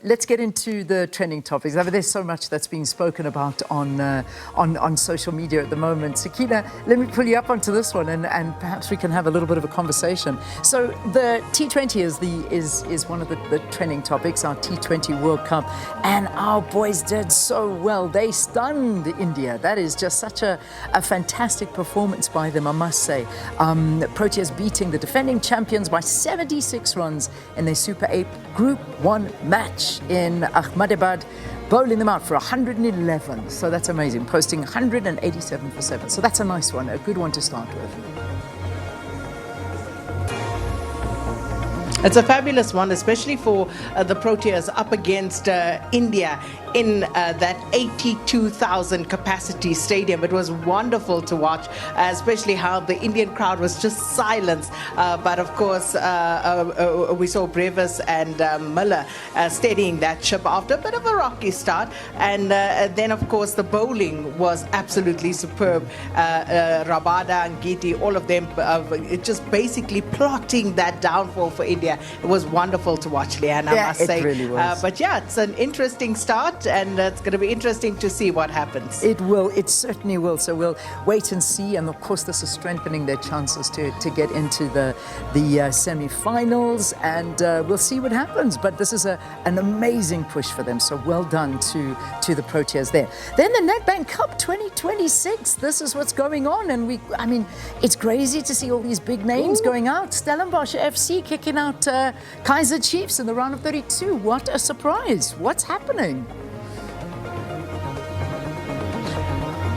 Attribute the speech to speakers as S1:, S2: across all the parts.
S1: let's get into the trending topics. I mean, there's so much that's being spoken about on social media at the moment. Sakina, let me pull you up onto this one, and perhaps we can have a little bit of a conversation. So the T20 is one of the trending topics, our T20 World Cup, and our boys did so well. They stunned India. That is just such a fantastic performance by them, I must say. Proteas beating the defending champions by 76 runs in their Super 8 Group 1 match in Ahmedabad, bowling them out for 111. So that's amazing, posting 187 for 7. So that's a nice one, a good one to start with.
S2: It's a fabulous one, especially for the Proteas up against India in that 82,000 capacity stadium. It was wonderful to watch, especially how the Indian crowd was just silenced. But of course, we saw Brevis and Miller steadying that ship after a bit of a rocky start. And then, of course, the bowling was absolutely superb. Rabada and Geeti, all of them just basically plotting that downfall for India. It was wonderful to watch, Leanne, I must say.
S1: It really was.
S2: But yeah, it's an interesting start, and it's going to be interesting to see what happens.
S1: It will. It certainly will. So we'll wait and see. And of course, this is strengthening their chances to get into the semi-finals, and we'll see what happens. But this is an amazing push for them. So well done to the Proteas there. Then the Nedbank Cup 2026. This is what's going on, and I mean, it's crazy to see all these big names going out. Stellenbosch FC kicking out Kaizer Chiefs in the round of 32. What a surprise! What's happening?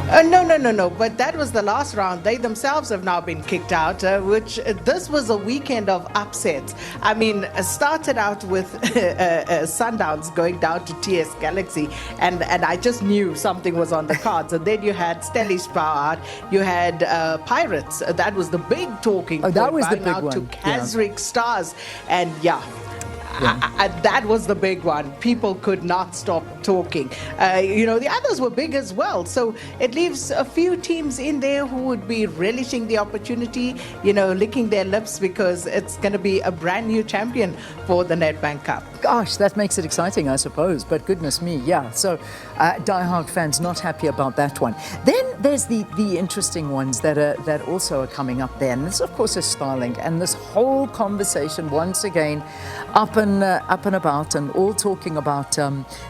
S2: No. But that was the last round. They themselves have now been kicked out, which this was a weekend of upsets. I mean, started out with Sundowns going down to TS Galaxy, and I just knew something was on the cards. And then you had Stellies Power, you had Pirates. That was the big talking point.
S1: That was the big one.
S2: To Kazrick Stars, and that was the big one. People could not stop talking. The others were big as well. So it leaves a few teams in there who would be relishing the opportunity, licking their lips, because it's going to be a brand new champion for the Nedbank Cup.
S1: Gosh, that makes it exciting, I suppose. But goodness me, yeah. So diehard fans not happy about that one. Then there's the interesting ones that also are coming up there. And this, of course, is Starlink. And this whole conversation, once again, up and about, and all talking about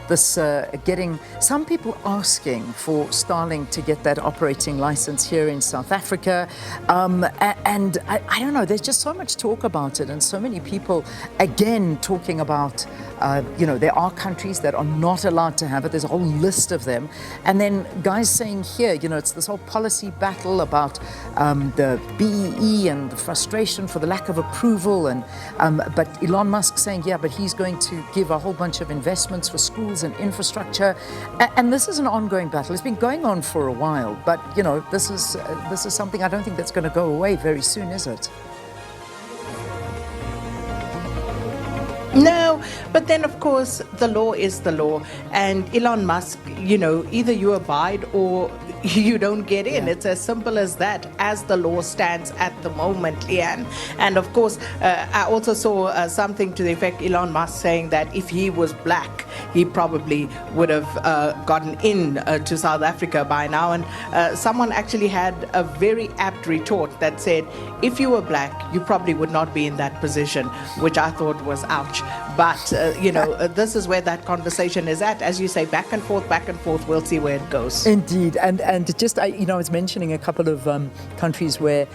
S1: this getting some people asking for Starlink to get that operating license here in South Africa, and I don't know, there's just so much talk about it, and so many people again talking about there are countries that are not allowed to have it. There's a whole list of them, and then guys saying here, it's this whole policy battle about the BEE and the frustration for the lack of approval, and but Elon Musk saying, yeah, but he's going to give a whole bunch of investments for schools and infrastructure, and this is an ongoing battle. It's been going on for a while, but this is something I don't think that's going to go away very soon, is it?
S2: No, but then of course the law is the law, and Elon Musk, either you abide or you don't get in. It's as simple as that, as the law stands at the moment, Leanne. And of course, I also saw something to the effect, Elon Musk saying that if he was black, he probably would have gotten in to South Africa by now. And someone actually had a very apt retort that said, if you were black, you probably would not be in that position, which I thought was ouch. But, this is where that conversation is at. As you say, back and forth, we'll see where it goes.
S1: Indeed. And just, I was mentioning a couple of countries where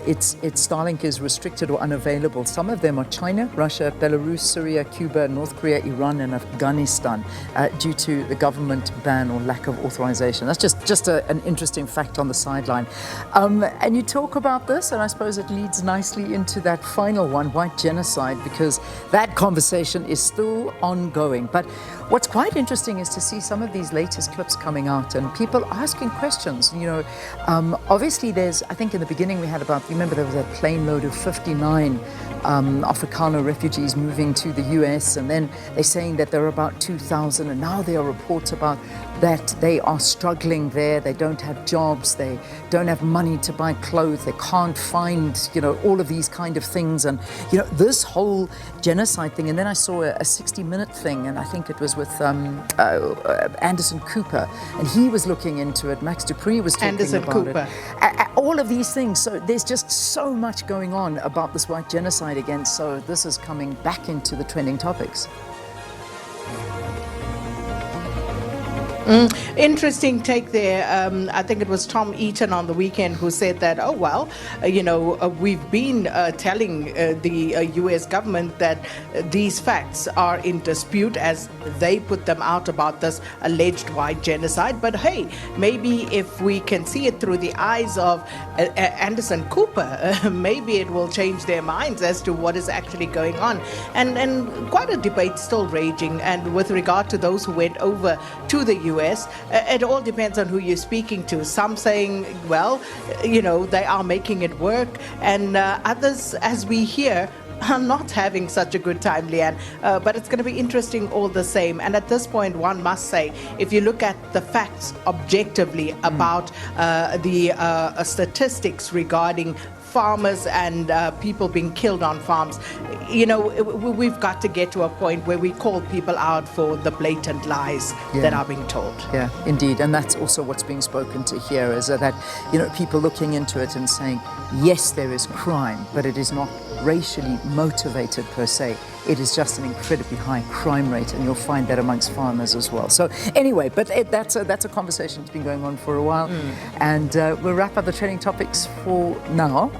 S1: its Starlink is restricted or unavailable. Some of them are China, Russia, Belarus, Syria, Cuba, North Korea, Iran, and Afghanistan, due to the government ban or lack of authorization. That's just an interesting fact on the sideline. And you talk about this, and I suppose it leads nicely into that final one, white genocide, because that conversation is still ongoing. But What's quite interesting is to see some of these latest clips coming out and people asking questions. Obviously I think in the beginning we had remember there was a plane load of 59 Afrikaner refugees moving to the US, and then they're saying that there are about 2,000, and now there are reports about that they are struggling there. They don't have jobs, they don't have money to buy clothes, they can't find, all of these kind of things, and this whole genocide thing. And then I saw a 60-minute thing, and I think it was with Anderson Cooper, and he was looking into it. Max Dupree was talking
S2: Anderson
S1: about
S2: Cooper.
S1: it. All of these things. So there's just so much going on about this white genocide again. So this is coming back into the trending topics.
S2: Interesting take there. I think it was Tom Eaton on the weekend who said that, we've been telling the US government that these facts are in dispute as they put them out about this alleged white genocide. But hey, maybe if we can see it through the eyes of Anderson Cooper, maybe it will change their minds as to what is actually going on. And quite a debate still raging. And with regard to those who went over to the US, it all depends on who you're speaking to. Some saying, they are making it work, and others, as we hear, are not having such a good time, Leanne. But it's going to be interesting all the same. And at this point, one must say, if you look at the facts objectively about the statistics regarding farmers and people being killed on farms, we've got to get to a point where we call people out for the blatant lies that are being told.
S1: Yeah, indeed. And that's also what's being spoken to here, is that, people looking into it and saying, yes, there is crime, but it is not racially motivated per se. It is just an incredibly high crime rate, and you'll find that amongst farmers as well. So anyway, but that's a conversation that's been going on for a while. And we'll wrap up the trending topics for now.